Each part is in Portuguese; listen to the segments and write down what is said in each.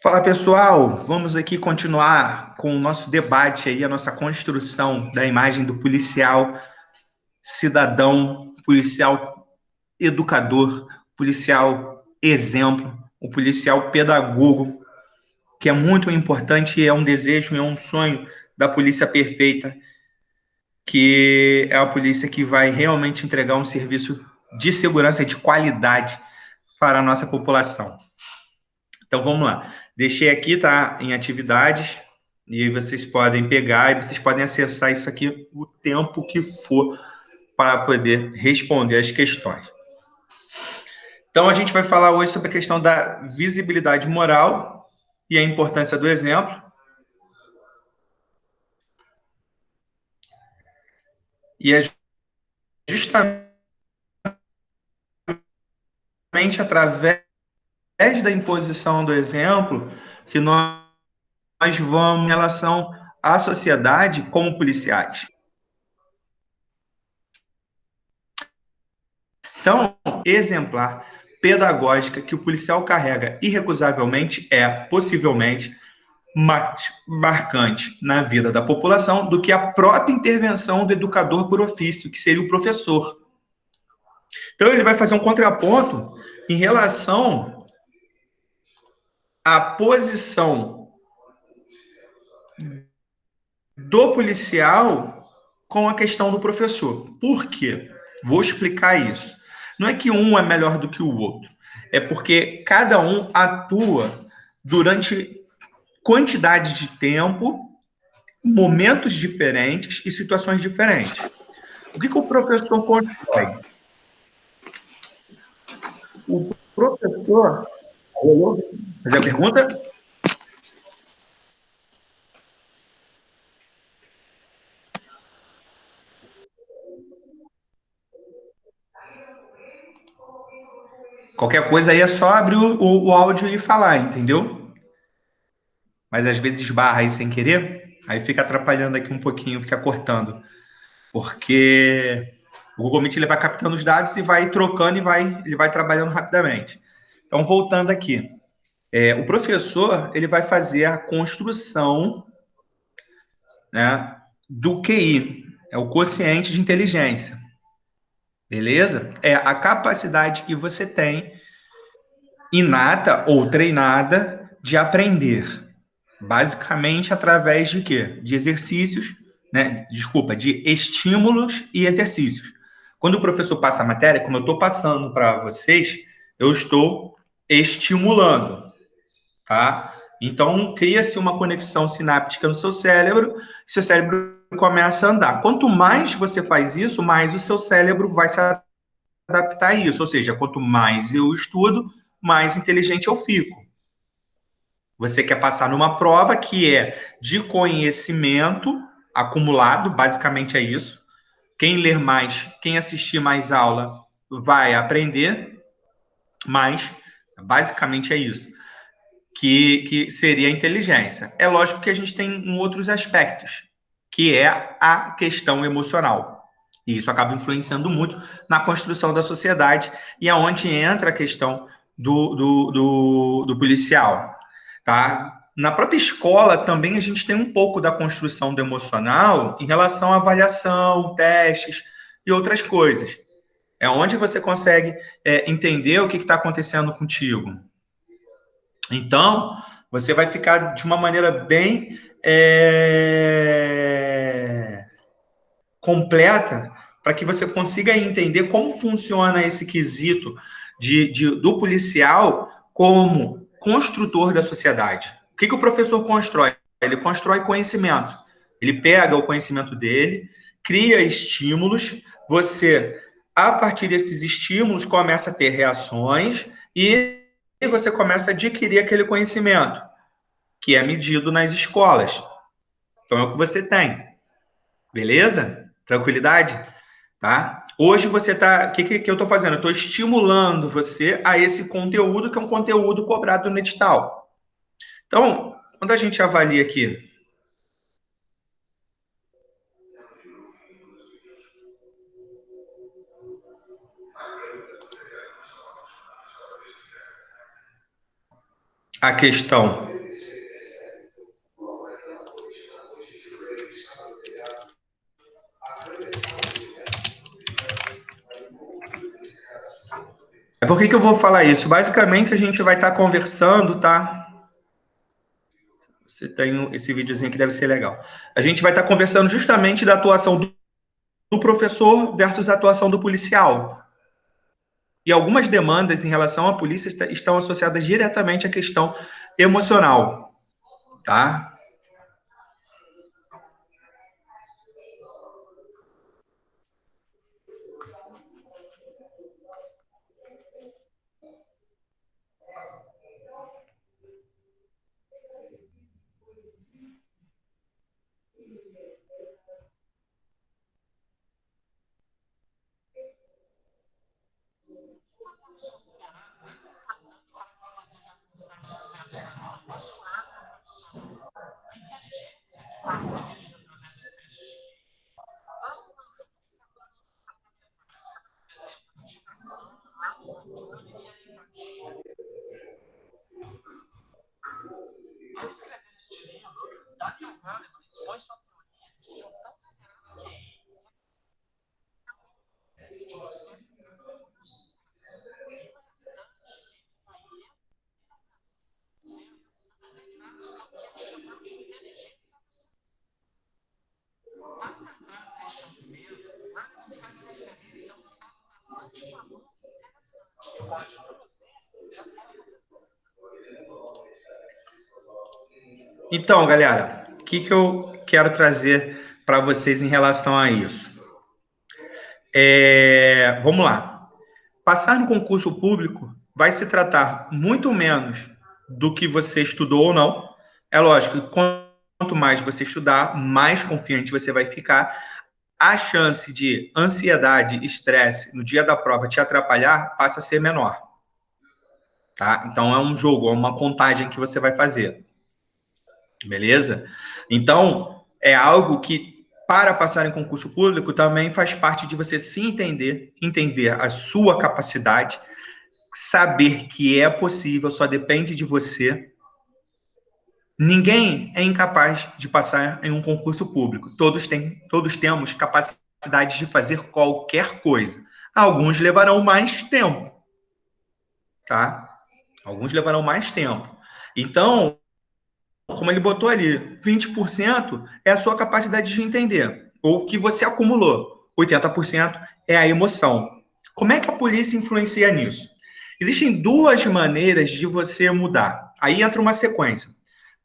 Fala pessoal, vamos aqui continuar com o nosso debate aí, a nossa construção da imagem do policial cidadão, policial educador, policial exemplo, o policial pedagogo, que é muito importante e é um desejo e é um sonho da polícia perfeita, que é a polícia que vai realmente entregar um serviço de segurança e de qualidade para a nossa população. Então vamos lá. Deixei aqui, tá, em atividades, e aí vocês podem pegar e vocês podem acessar isso aqui o tempo que for para poder responder as questões. Então a gente vai falar hoje sobre a questão da visibilidade moral e a importância do exemplo. E é justamente através da imposição do exemplo que nós vamos em relação à sociedade como policiais. Então, exemplar, pedagógica, que o policial carrega irrecusavelmente é, possivelmente, mais marcante na vida da população do que a própria intervenção do educador por ofício, que seria o professor. Então, ele vai fazer um contraponto em relação à posição do policial com a questão do professor. Por quê? Vou explicar isso. Não é que um é melhor do que o outro, é porque cada um atua durante quantidade de tempo, momentos diferentes e situações diferentes. O que o professor constrói? O professor. Fazer a pergunta? Qualquer coisa aí é só abrir o áudio e falar, entendeu? Mas às vezes esbarra aí sem querer, aí fica atrapalhando aqui um pouquinho, fica cortando. Porque o Google Meet ele vai captando os dados e vai trocando e ele vai trabalhando rapidamente. Então, voltando aqui. O professor ele vai fazer a construção, né, do QI, é o quociente de inteligência. Beleza? É a capacidade que você tem, inata ou treinada, de aprender. Basicamente através de quê? De exercícios, né? Desculpa, de estímulos e exercícios. Quando o professor passa a matéria, como eu estou passando para vocês, eu estou estimulando, tá? Então, cria-se uma conexão sináptica no seu cérebro começa a andar. Quanto mais você faz isso, mais o seu cérebro vai se adaptar a isso. Ou seja, quanto mais eu estudo, mais inteligente eu fico. Você quer passar numa prova que é de conhecimento acumulado, basicamente é isso. Quem ler mais, quem assistir mais aula, vai aprender mais. Basicamente é isso. Que seria a inteligência. É lógico que a gente tem outros aspectos, que é a questão emocional. E isso acaba influenciando muito na construção da sociedade e aonde entra a questão do policial. Tá? Na própria escola também a gente tem um pouco da construção do emocional em relação à avaliação, testes e outras coisas. É onde você consegue entender o que está acontecendo contigo. Então, você vai ficar de uma maneira bem completa para que você consiga entender como funciona esse quesito do policial como construtor da sociedade. O que o professor constrói? Ele constrói conhecimento. Ele pega o conhecimento dele, cria estímulos, você, a partir desses estímulos, começa a ter reações e você começa a adquirir aquele conhecimento, que é medido nas escolas. Então, é o que você tem. Beleza? Tranquilidade? Tá? Hoje você está. O que eu estou fazendo? Eu estou estimulando você a esse conteúdo, que é um conteúdo cobrado no edital. Então, quando a gente avalia aqui. A questão Por que que eu vou falar isso? Basicamente, a gente vai estar conversando, tá? Você tem esse videozinho que deve ser legal. A gente vai estar conversando justamente da atuação do professor versus a atuação do policial. E algumas demandas em relação à polícia estão associadas diretamente à questão emocional, tá? Então, galera, o que eu quero trazer para vocês em relação a isso? Vamos lá. Passar no concurso público vai se tratar muito menos do que você estudou ou não. É lógico que quanto mais você estudar, mais confiante você vai ficar. A chance de ansiedade, estresse no dia da prova te atrapalhar passa a ser menor, tá? Então é um jogo, é uma contagem que você vai fazer, beleza? Então é algo que para passar em concurso público também faz parte de você se entender, entender a sua capacidade, saber que é possível, só depende de você. Ninguém é incapaz de passar em um concurso público. Todos temos capacidade de fazer qualquer coisa. Alguns levarão mais tempo, tá? Alguns levarão mais tempo. Então, como ele botou ali, 20% é a sua capacidade de entender, ou que você acumulou. 80% é a emoção. Como é que a polícia influencia nisso? Existem duas maneiras de você mudar. Aí entra uma sequência.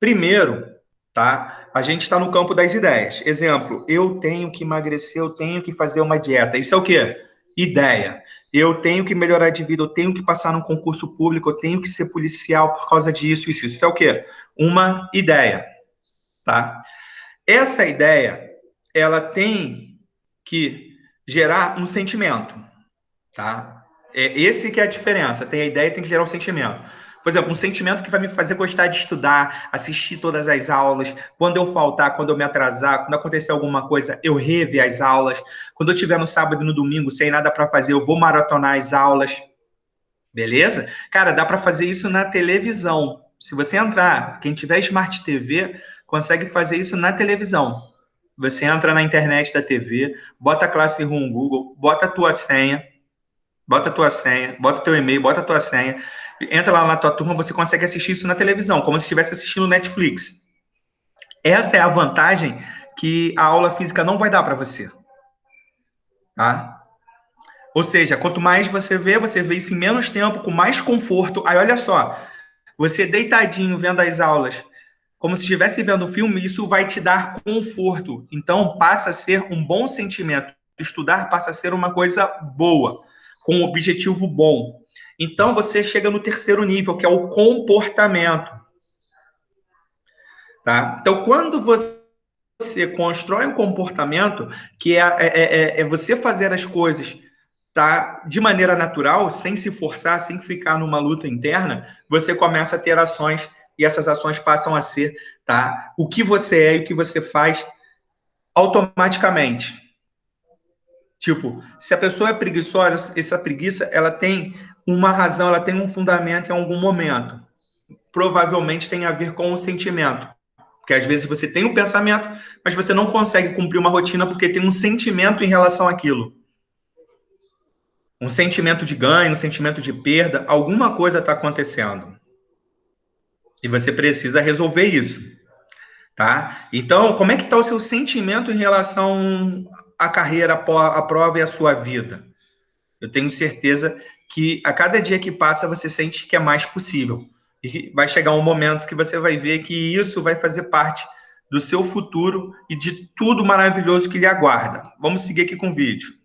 Primeiro, tá? A gente está no campo das ideias. Exemplo, eu tenho que emagrecer, eu tenho que fazer uma dieta. Isso é o quê? Ideia. Eu tenho que melhorar de vida, eu tenho que passar num concurso público, eu tenho que ser policial por causa disso, isso. Isso é o quê? Uma ideia, tá? Essa ideia, ela tem que gerar um sentimento, tá? É esse que é a diferença. Tem a ideia e tem que gerar um sentimento. Por exemplo, um sentimento que vai me fazer gostar de estudar, assistir todas as aulas. Quando eu faltar, quando eu me atrasar, quando acontecer alguma coisa, eu rever as aulas. Quando eu tiver no sábado e no domingo sem nada para fazer, eu vou maratonar as aulas. Beleza? Cara, dá para fazer isso na televisão. Se você entrar, quem tiver Smart TV, consegue fazer isso na televisão. Você entra na internet da TV, bota a Classroom Google, bota a tua senha, bota o teu e-mail, bota a tua senha, entra lá na tua turma, você consegue assistir isso na televisão, como se estivesse assistindo Netflix. Essa é a vantagem que a aula física não vai dar para você, tá? Ou seja, quanto mais você vê isso em menos tempo, com mais conforto. Aí olha só, você deitadinho vendo as aulas, como se estivesse vendo um filme, isso vai te dar conforto. Então passa a ser um bom sentimento. Estudar passa a ser uma coisa boa, com um objetivo bom. Então você chega no terceiro nível, que é o comportamento. Tá? Então, quando você constrói um comportamento, que é você fazer as coisas, tá, de maneira natural, sem se forçar, sem ficar numa luta interna, você começa a ter ações e essas ações passam a ser, tá, o que você é e o que você faz automaticamente. Tipo, se a pessoa é preguiçosa, essa preguiça, ela tem uma razão, ela tem um fundamento em algum momento. Provavelmente tem a ver com o sentimento. Porque às vezes você tem um pensamento, mas você não consegue cumprir uma rotina porque tem um sentimento em relação àquilo. Um sentimento de ganho, um sentimento de perda, alguma coisa está acontecendo. E você precisa resolver isso, tá? Então, como é que está o seu sentimento em relação à carreira, à prova e à sua vida? Eu tenho certeza que a cada dia que passa você sente que é mais possível. E vai chegar um momento que você vai ver que isso vai fazer parte do seu futuro e de tudo maravilhoso que lhe aguarda. Vamos seguir aqui com o vídeo.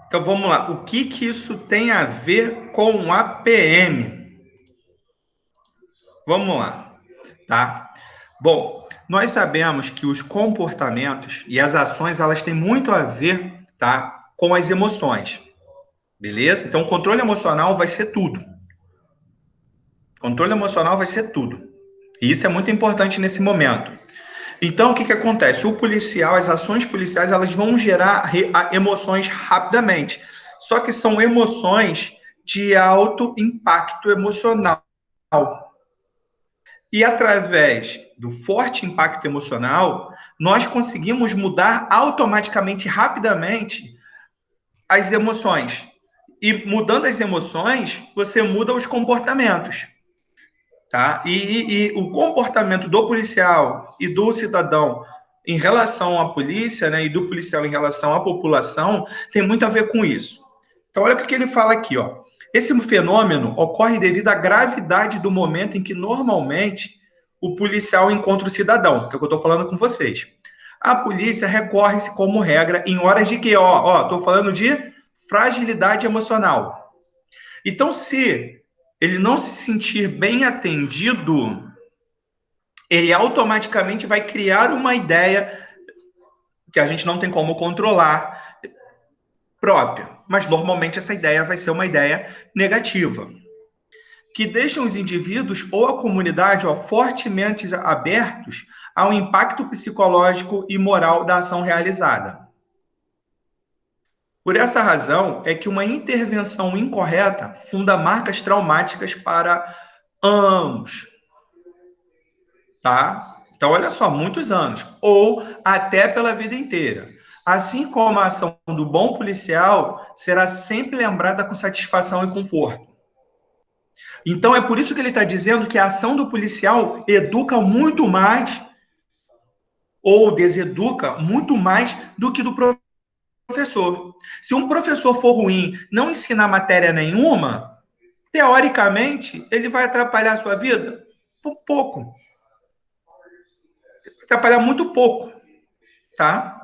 Então vamos lá. O que que isso tem a ver com a PM? Vamos lá, tá? Bom, nós sabemos que os comportamentos e as ações elas têm muito a ver, tá, com as emoções, beleza? Então, o controle emocional vai ser tudo. Controle emocional vai ser tudo. E isso é muito importante nesse momento. Então, o que que acontece? O policial, as ações policiais, elas vão gerar emoções rapidamente. Só que são emoções de alto impacto emocional. E através do forte impacto emocional, nós conseguimos mudar automaticamente, rapidamente, as emoções. E mudando as emoções, você muda os comportamentos. Tá? E o comportamento do policial e do cidadão em relação à polícia, né, e do policial em relação à população, tem muito a ver com isso. Então, olha o que ele fala aqui, ó. Esse fenômeno ocorre devido à gravidade do momento em que normalmente o policial encontra o cidadão, que é o que eu estou falando com vocês. A polícia recorre-se como regra em horas de que, ó, estou falando de fragilidade emocional. Então, se ele não se sentir bem atendido, ele automaticamente vai criar uma ideia que a gente não tem como controlar própria, mas normalmente essa ideia vai ser uma ideia negativa, que deixa os indivíduos ou a comunidade fortemente abertos ao impacto psicológico e moral da ação realizada. Por essa razão é que uma intervenção incorreta funda marcas traumáticas para ambos, tá? Então, olha só, muitos anos, ou até pela vida inteira. Assim como a ação do bom policial será sempre lembrada com satisfação e conforto. Então, é por isso que ele está dizendo que a ação do policial educa muito mais, ou deseduca muito mais, do que do professor. Se um professor for ruim, não ensinar matéria nenhuma, teoricamente, ele vai atrapalhar a sua vida? Por pouco. Atrapalhar muito pouco, tá?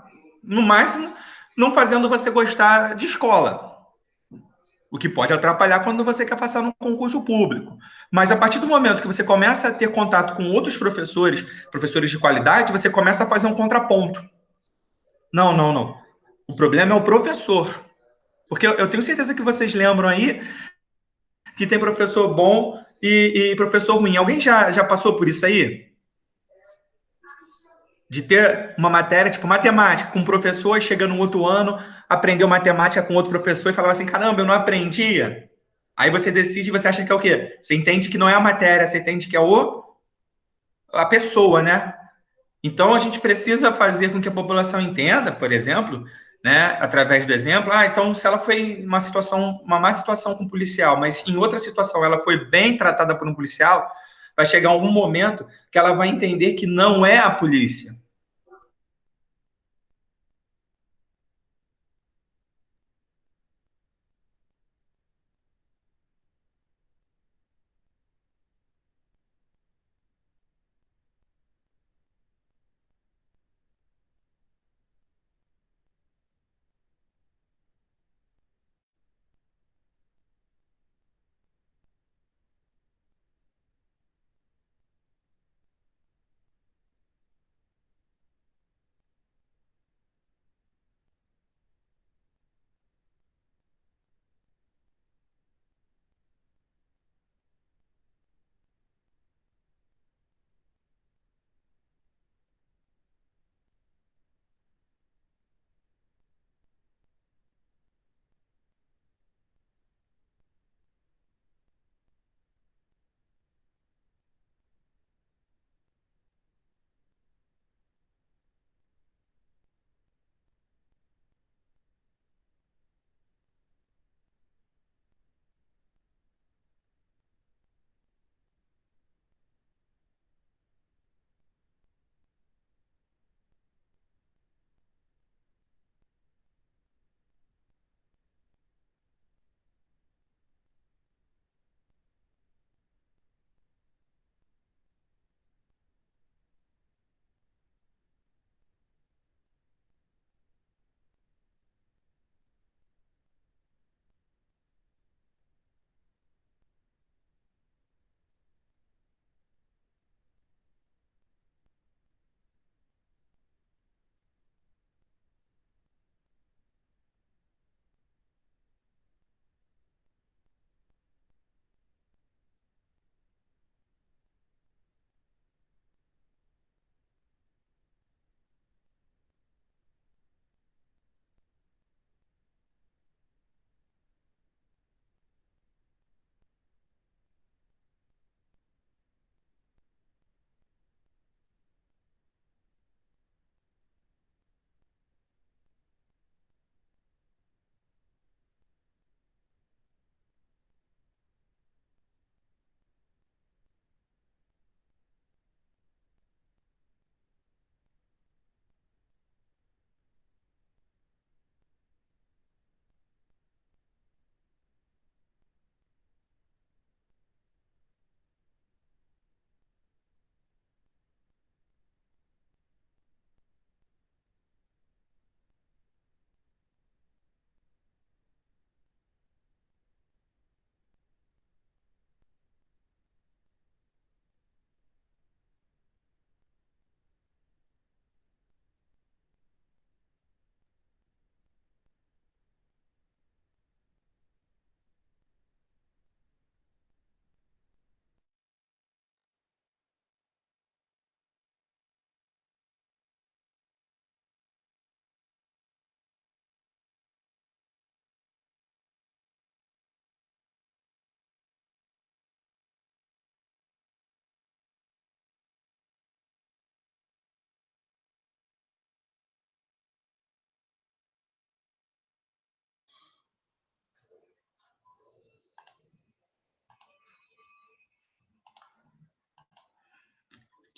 No máximo, não fazendo você gostar de escola. O que pode atrapalhar quando você quer passar num concurso público. Mas a partir do momento que você começa a ter contato com outros professores, professores de qualidade, você começa a fazer um contraponto. Não, não, não. O problema é o professor. Porque eu tenho certeza que vocês lembram aí que tem professor bom e professor ruim. Alguém já passou por isso aí? De ter uma matéria, tipo matemática, com um professor, e chega no outro ano, aprendeu matemática com outro professor e falava assim: caramba, eu não aprendia. Aí você decide, você acha que é o quê? Você entende que não é a matéria, você entende que é a pessoa, né? Então a gente precisa fazer com que a população entenda, por exemplo, né, através do exemplo, então se ela foi uma má situação com um policial, mas em outra situação ela foi bem tratada por um policial, vai chegar algum momento que ela vai entender que não é a polícia.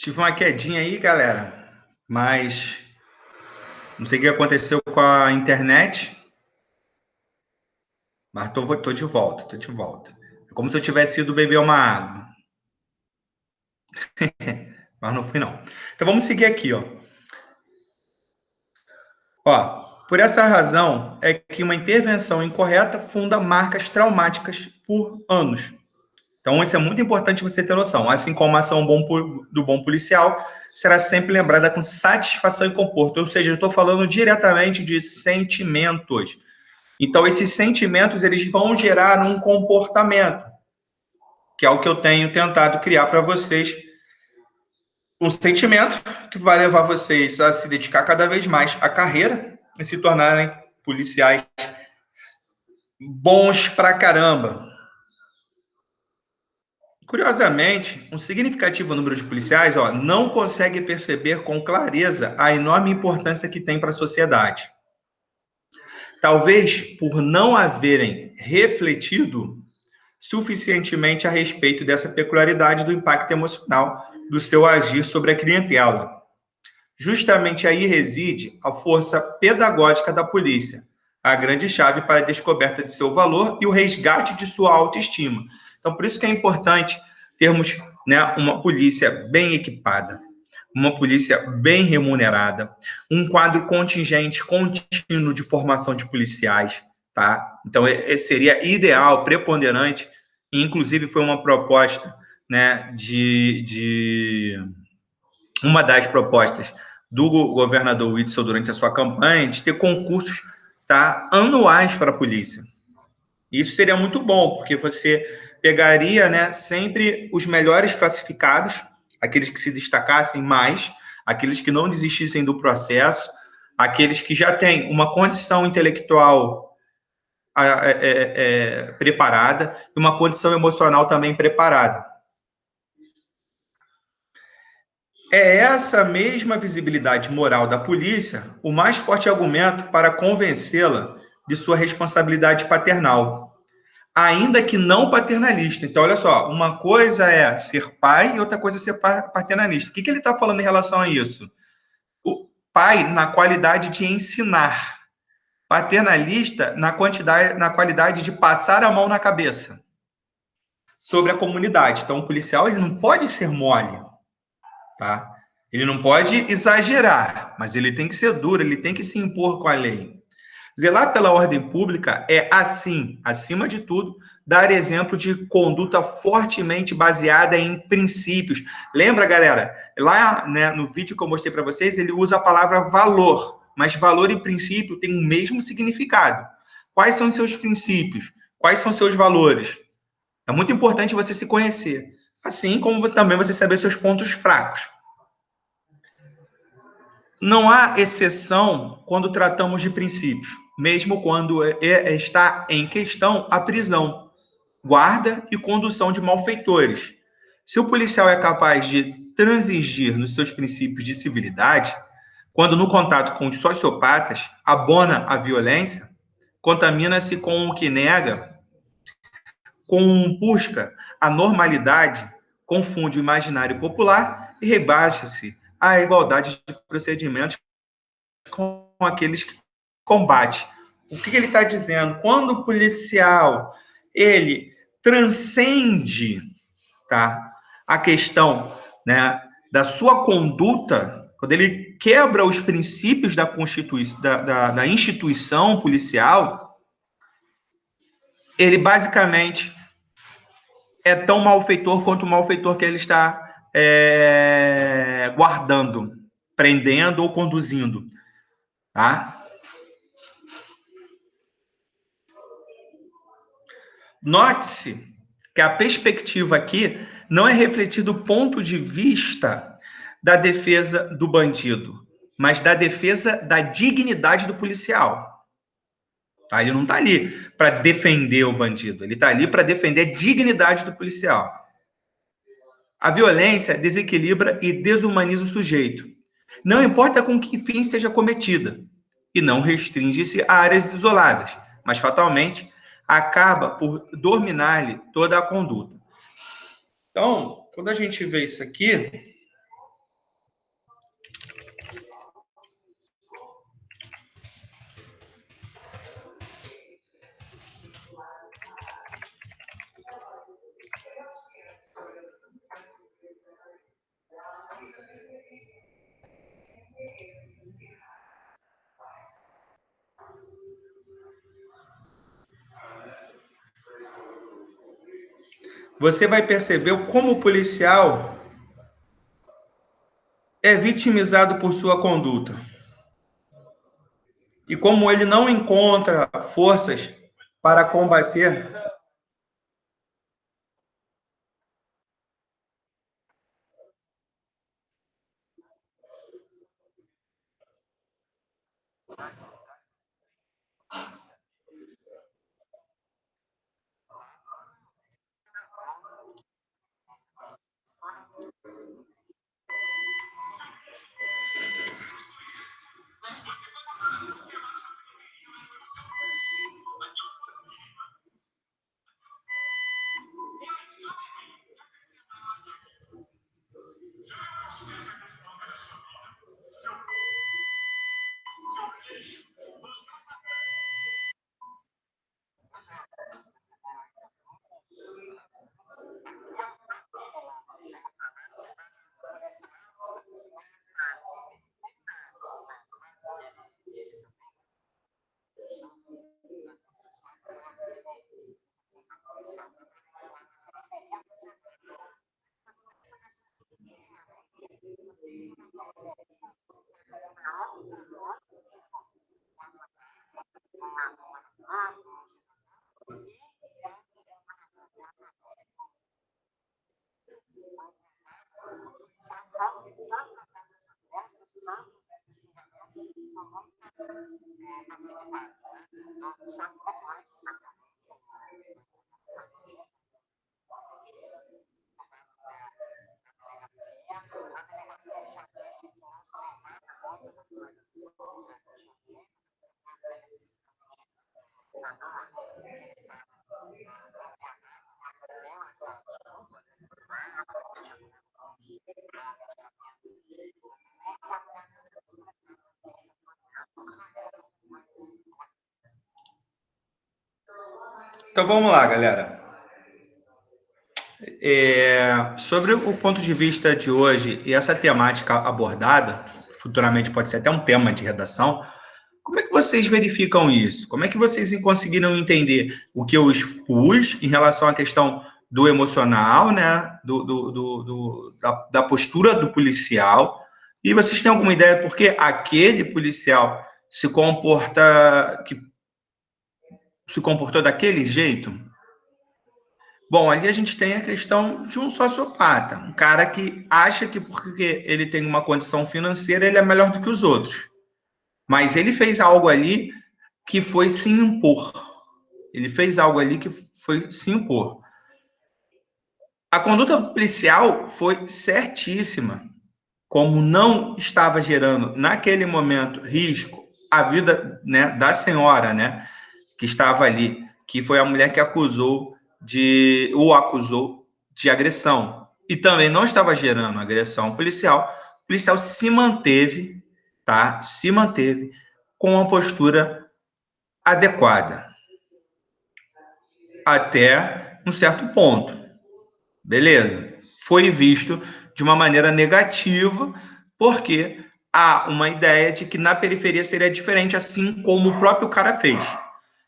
Tive uma quedinha aí, galera, mas não sei o que aconteceu com a internet, mas tô de volta, tô de volta. É como se eu tivesse ido beber uma água, mas não fui não. Então vamos seguir aqui, ó. Por essa razão é que uma intervenção incorreta funda marcas traumáticas por anos. Então, isso é muito importante você ter noção. Assim como a ação do bom policial será sempre lembrada com satisfação e conforto. Ou seja, eu estou falando diretamente de sentimentos. Então, esses sentimentos eles vão gerar um comportamento, que é o que eu tenho tentado criar para vocês. Um sentimento que vai levar vocês a se dedicar cada vez mais à carreira e se tornarem policiais bons pra caramba. Curiosamente, um significativo número de policiais não consegue perceber com clareza a enorme importância que tem para a sociedade. Talvez por não haverem refletido suficientemente a respeito dessa peculiaridade do impacto emocional do seu agir sobre a clientela. Justamente aí reside a força pedagógica da polícia, a grande chave para a descoberta de seu valor e o resgate de sua autoestima. Então, por isso que é importante termos, né, uma polícia bem equipada, uma polícia bem remunerada, um quadro contingente contínuo de formação de policiais, tá? Então, seria ideal, preponderante, e inclusive foi uma proposta, né, uma das propostas do governador Whitson durante a sua campanha de ter concursos, tá, anuais para a polícia. Isso seria muito bom, porque você pegaria, né, sempre os melhores classificados, aqueles que se destacassem mais, aqueles que não desistissem do processo, aqueles que já têm uma condição intelectual preparada e uma condição emocional também preparada. É essa mesma visibilidade moral da polícia o mais forte argumento para convencê-la de sua responsabilidade paternal, ainda que não paternalista. Então, olha só, uma coisa é ser pai e outra coisa é ser paternalista. O que ele está falando em relação a isso? O pai na qualidade de ensinar, paternalista na qualidade de passar a mão na cabeça sobre a comunidade. Então, o policial ele não pode ser mole, tá? Ele não pode exagerar, mas ele tem que ser duro, ele tem que se impor com a lei. Zelar pela ordem pública é, assim, acima de tudo, dar exemplo de conduta fortemente baseada em princípios. Lembra, galera? Lá, né, no vídeo que eu mostrei para vocês, ele usa a palavra valor, mas valor e princípio têm o mesmo significado. Quais são os seus princípios? Quais são os seus valores? É muito importante você se conhecer, assim como também você saber seus pontos fracos. Não há exceção quando tratamos de princípios, mesmo quando está em questão a prisão, guarda e condução de malfeitores. Se o policial é capaz de transigir nos seus princípios de civilidade, quando no contato com os sociopatas abona a violência, contamina-se com o que nega, busca a normalidade, confunde o imaginário popular e rebaixa-se à igualdade de procedimentos com aqueles que combate. O que ele está dizendo? Quando o policial ele transcende, tá, a questão, né, da sua conduta, quando ele quebra os princípios da Constituição, da instituição policial, ele basicamente é tão malfeitor quanto o malfeitor que ele está guardando, prendendo ou conduzindo. Tá? Note-se que a perspectiva aqui não é refletir do ponto de vista da defesa do bandido, mas da defesa da dignidade do policial. Tá? Ele não está ali para defender o bandido, ele está ali para defender a dignidade do policial. A violência desequilibra e desumaniza o sujeito. Não importa com que fim seja cometida, e não restringe-se a áreas isoladas, mas fatalmente acaba por dominar-lhe toda a conduta. Então, quando a gente vê isso aqui, você vai perceber como o policial é vitimizado por sua conduta e como ele não encontra forças para combater. Então vamos lá, galera. Sobre o ponto de vista de hoje e essa temática abordada, futuramente pode ser até um tema de redação, como é que vocês verificam isso? Como é que vocês conseguiram entender o que eu expus em relação à questão do emocional, né? Da postura do policial? E vocês têm alguma ideia por que aquele policial se comportou daquele jeito? Bom, ali a gente tem a questão de um sociopata, um cara que acha que porque ele tem uma condição financeira, ele é melhor do que os outros. Mas ele fez algo ali que foi se impor. Ele fez algo ali que foi se impor. A conduta policial foi certíssima, como não estava gerando naquele momento risco à vida, né, da senhora, né, que estava ali, que foi a mulher que o acusou de agressão. E também não estava gerando agressão policial. O policial se manteve, tá? Se manteve com uma postura adequada até um certo ponto. Beleza? Foi visto de uma maneira negativa, porque há uma ideia de que na periferia seria diferente, assim como o próprio cara fez.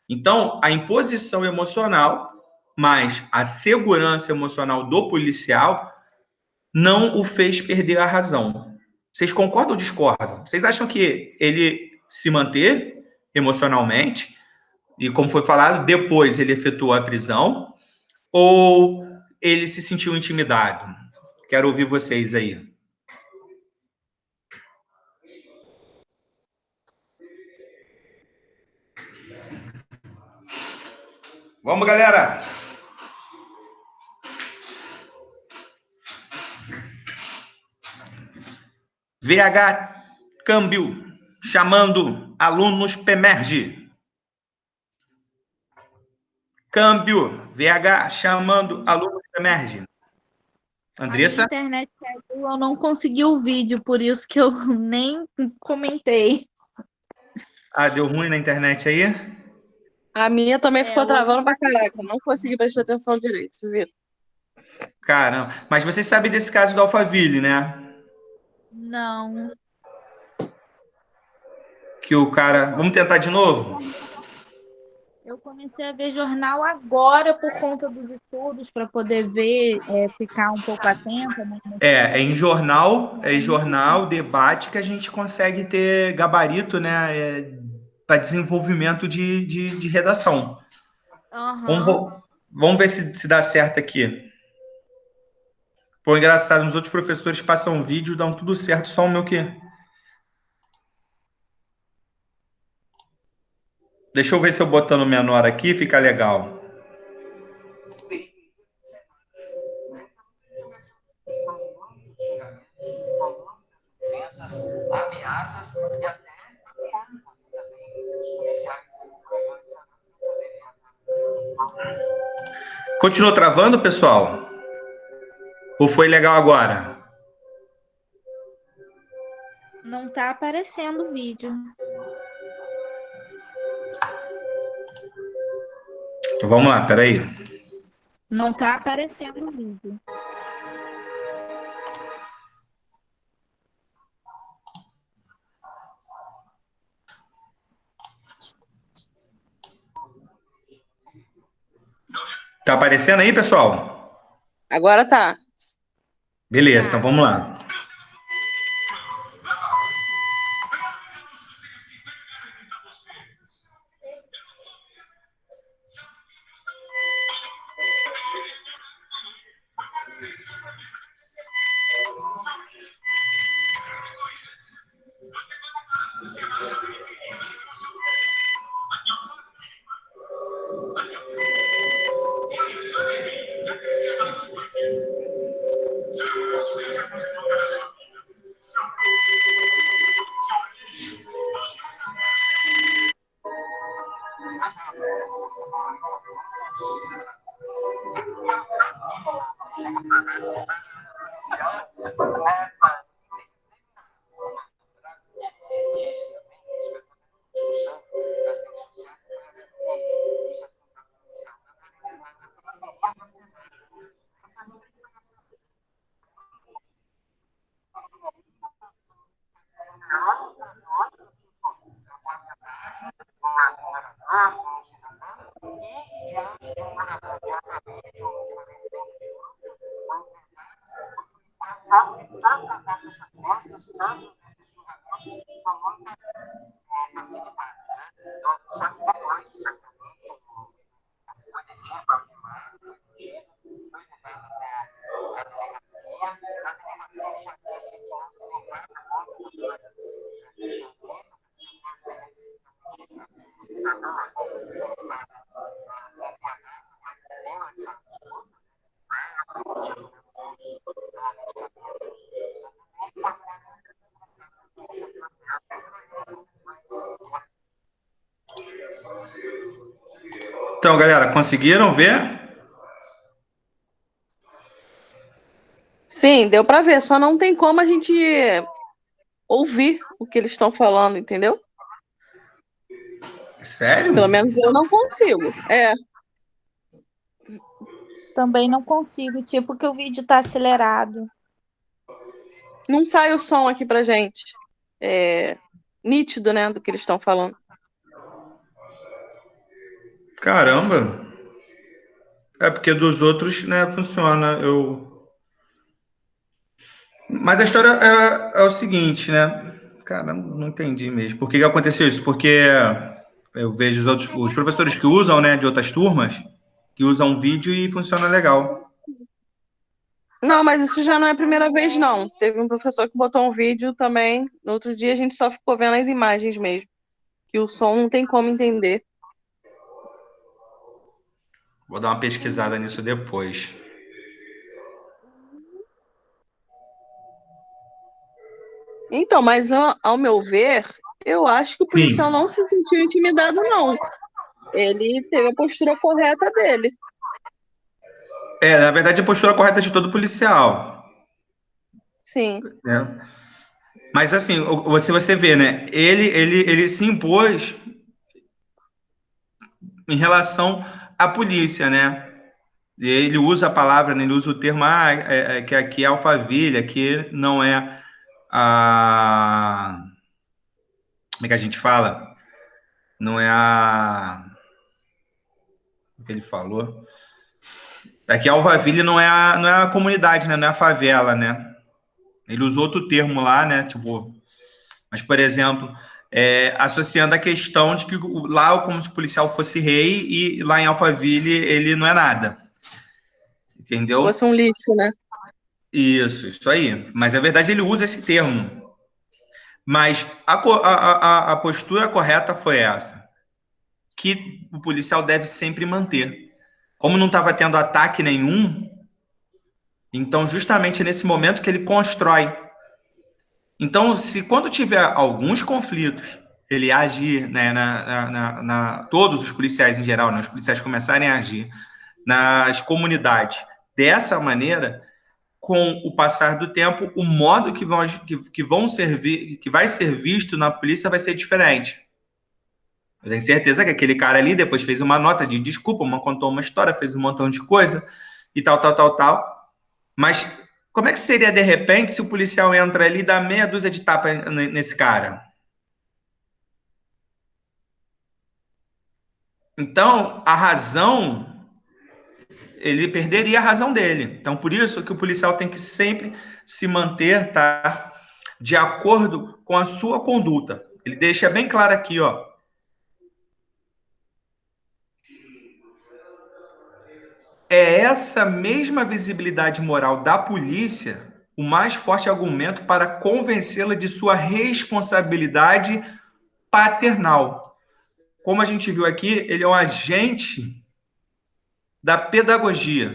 Então, a imposição emocional, mais a segurança emocional do policial, não o fez perder a razão. Vocês concordam ou discordam? Vocês acham que ele se manteve emocionalmente? E como foi falado, depois ele efetuou a prisão? Ou ele se sentiu intimidado? Quero ouvir vocês aí. Vamos, galera! VH Câmbio, chamando alunos PEMERGE. Câmbio, VH, chamando alunos PEMERGE. A minha Andressa? internet caiu, eu não consegui o vídeo, por isso que eu nem comentei. Ah, deu ruim na internet aí? A minha também É, ficou hoje travando pra caraca. Não consegui prestar atenção direito, Vitor. Caramba. Mas vocês sabem desse caso do Alphaville, né? não. Que o cara... Vamos tentar de novo? Eu comecei a ver jornal agora por conta dos estudos, para poder ver, ficar um pouco atenta nas É em notícias. jornal, debate que a gente consegue ter gabarito, né, para desenvolvimento de redação. Vamos, Aham. vo- vamos ver se dá certo aqui. Pô, engraçado, os outros professores passam vídeo, dão tudo certo, só o meu que. Deixa eu ver se eu botando menor aqui fica legal. Ameaças e até continuou travando, pessoal? Ou foi legal agora? Não tá aparecendo o vídeo. Então vamos lá, peraí. Não tá aparecendo o vídeo. Tá aparecendo aí, pessoal? Agora tá. Beleza, então vamos lá. Então, galera, conseguiram ver? Sim, deu pra ver. Só não tem como a gente ouvir o que eles estão falando, entendeu? Sério? Pelo menos eu não consigo. É, Também não consigo, tipo que o vídeo tá acelerado. não sai o som aqui pra gente. É nítido, né, do que eles estão falando. Caramba. É porque dos outros, né, funciona. Mas a história é o seguinte, né? Cara, não entendi mesmo. Por que que aconteceu isso? Porque eu vejo os professores que usam, né, de outras turmas, que usam vídeo e funciona legal. Não, mas isso já não é a primeira vez, não. Teve um professor que botou um vídeo também. No outro dia a gente só ficou vendo as imagens mesmo. Que o som não tem como entender. Vou dar uma pesquisada nisso depois. Então, mas ao meu ver, eu acho que o policial Sim. não se sentiu intimidado, não. Ele teve a postura correta dele. Na verdade, a postura correta de todo policial, Sim. né? Mas assim, você vê, né? Ele se impôs em relação à polícia, né? E ele usa a palavra, né? Ele usa o termo que aqui é Alphaville, aqui não é como é que a gente fala? Não é que ele falou. Aqui Alphaville não é a comunidade, né? Não é a favela, né? Ele usou outro termo lá, né? Tipo, mas, por exemplo, associando a questão de que lá é como se o policial fosse rei e lá em Alphaville ele não é nada. Entendeu? Fosse um lixo, né? Isso aí. Mas, na verdade, ele usa esse termo. Mas a postura correta foi essa, que o policial deve sempre manter. Como não estava tendo ataque nenhum, então justamente nesse momento que ele constrói. Então, se quando tiver alguns conflitos, ele agir, né, todos os policiais em geral, né, os policiais começarem a agir nas comunidades dessa maneira, com o passar do tempo, o modo que vai ser visto na polícia vai ser diferente. Eu tenho certeza que aquele cara ali depois fez uma nota de desculpa, contou uma história, fez um montão de coisa e tal, tal, tal, tal. Mas como é que seria, de repente, se o policial entra ali e dá meia dúzia de tapa nesse cara? Então, a razão, ele perderia a razão dele. Então, por isso que o policial tem que sempre se manter, tá, de acordo com a sua conduta. Ele deixa bem claro aqui, ó. É essa mesma visibilidade moral da polícia o mais forte argumento para convencê-la de sua responsabilidade paternal. Como a gente viu aqui, ele é um agente da pedagogia.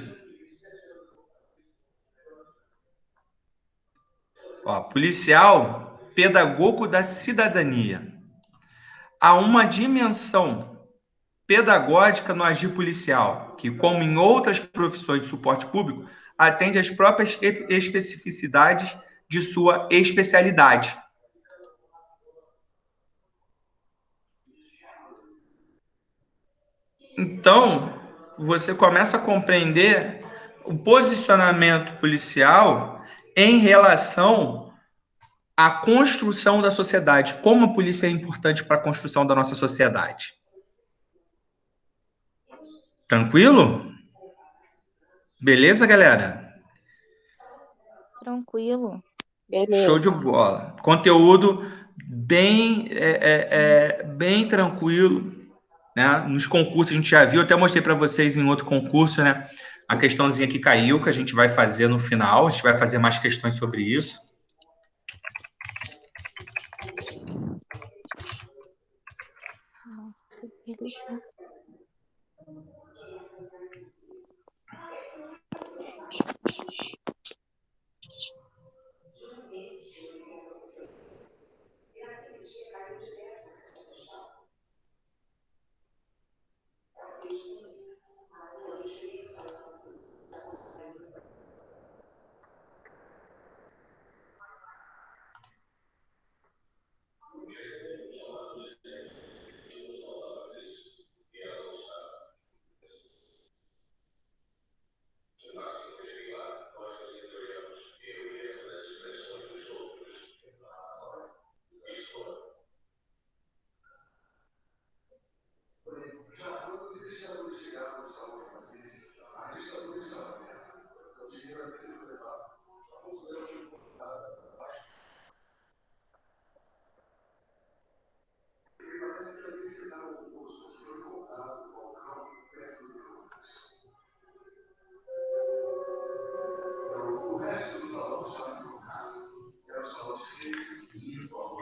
Ó, policial, pedagogo da cidadania. Há uma dimensão pedagógica no agir policial, que, como em outras profissões de suporte público, atende às próprias especificidades de sua especialidade. Então, você começa a compreender o posicionamento policial em relação à construção da sociedade, como a polícia é importante para a construção da nossa sociedade. Tranquilo? Beleza, galera? Tranquilo. Beleza. Show de bola. Conteúdo bem tranquilo, né? Nos concursos a gente já viu, até mostrei para vocês em outro concurso, né? A questãozinha que caiu, que a gente vai fazer no final, a gente vai fazer mais questões sobre isso.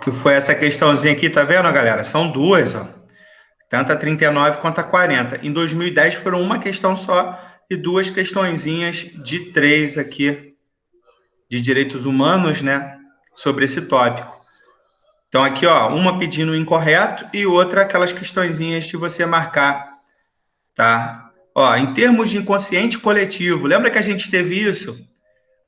Que foi essa questãozinha aqui, tá vendo, galera? São duas, ó. Tanto a 39 quanto a 40. Em 2010 foram uma questão só e duas questõezinhas de 3 aqui de direitos humanos, né? Sobre esse tópico. Então aqui, ó, uma pedindo o incorreto e outra aquelas questõezinhas de você marcar, tá? Ó, em termos de inconsciente coletivo, lembra que a gente teve isso?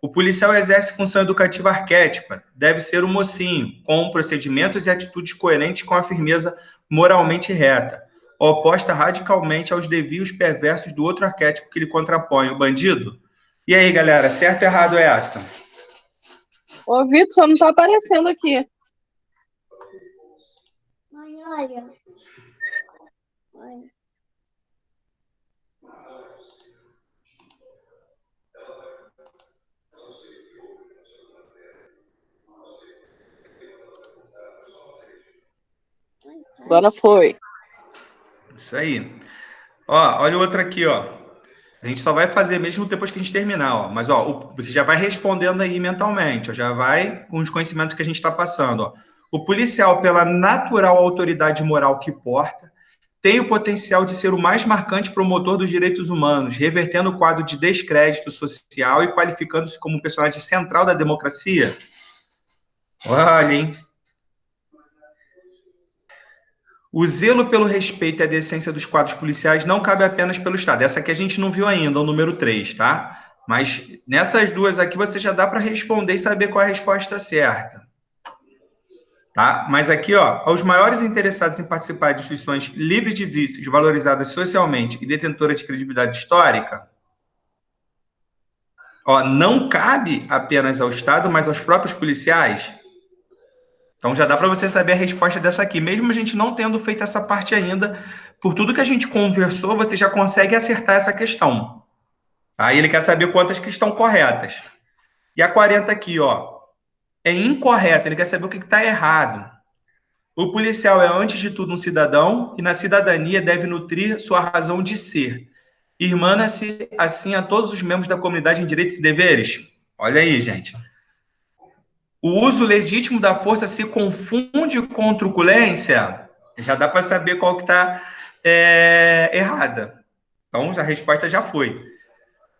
O policial exerce função educativa arquétipa, deve ser o mocinho, com procedimentos e atitudes coerentes com a firmeza moralmente reta, oposta radicalmente aos desvios perversos do outro arquétipo que lhe contrapõe, o bandido. E aí, galera, certo ou errado é essa? Ô, Vitor, só não tá aparecendo aqui. Mãe, olha. Mãe. Agora foi. Isso aí. Ó, olha o outro aqui, ó. A gente só vai fazer mesmo depois que a gente terminar, ó. Mas, ó, você já vai respondendo aí mentalmente, ó. Já vai com os conhecimentos que a gente está passando, ó. O policial, pela natural autoridade moral que porta, tem o potencial de ser o mais marcante promotor dos direitos humanos, revertendo o quadro de descrédito social e qualificando-se como um personagem central da democracia. Olha, hein? O zelo pelo respeito e a decência dos quadros policiais não cabe apenas pelo Estado. Essa aqui a gente não viu ainda, o número 3, tá? Mas nessas duas aqui você já dá para responder e saber qual é a resposta certa. Tá? Mas aqui, ó, aos maiores interessados em participar de instituições livres de vícios, valorizadas socialmente e detentoras de credibilidade histórica, ó, não cabe apenas ao Estado, mas aos próprios policiais. Então já dá para você saber a resposta dessa aqui, mesmo a gente não tendo feito essa parte ainda, por tudo que a gente conversou, você já consegue acertar essa questão. Aí ele quer saber quantas que estão corretas. E a 40 aqui, ó, é incorreta, ele quer saber o que está errado. O policial é, antes de tudo, um cidadão e na cidadania deve nutrir sua razão de ser. Irmana-se assim a todos os membros da comunidade em direitos e deveres. Olha aí, gente. O uso legítimo da força se confunde com truculência? Já dá para saber qual que está errada. Então, a resposta já foi.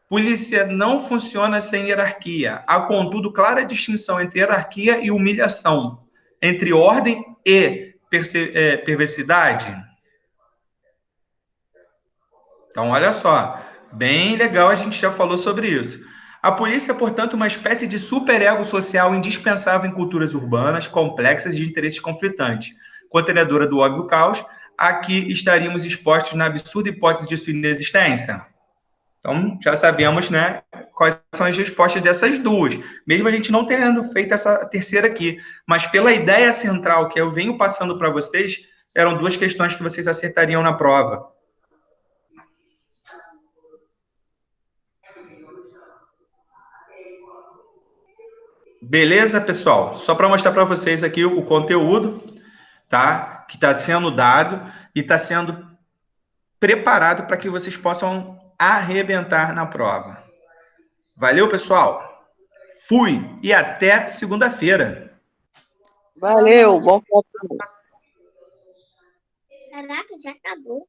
Polícia não funciona sem hierarquia. Há, contudo, clara distinção entre hierarquia e humilhação, entre ordem e perversidade. Então, olha só, bem legal, a gente já falou sobre isso. A polícia é, portanto, uma espécie de superego social indispensável em culturas urbanas complexas de interesses conflitantes. Contenedora do óbvio caos, aqui estaríamos expostos na absurda hipótese de sua inexistência. Então, já sabemos, né, quais são as respostas dessas duas, mesmo a gente não tendo feito essa terceira aqui. Mas pela ideia central que eu venho passando para vocês, eram duas questões que vocês acertariam na prova. Beleza, pessoal? Só para mostrar para vocês aqui o conteúdo, tá? Que está sendo dado e está sendo preparado para que vocês possam arrebentar na prova. Valeu, pessoal? Fui e até segunda-feira. Valeu, bom final de semana. Caraca, já acabou.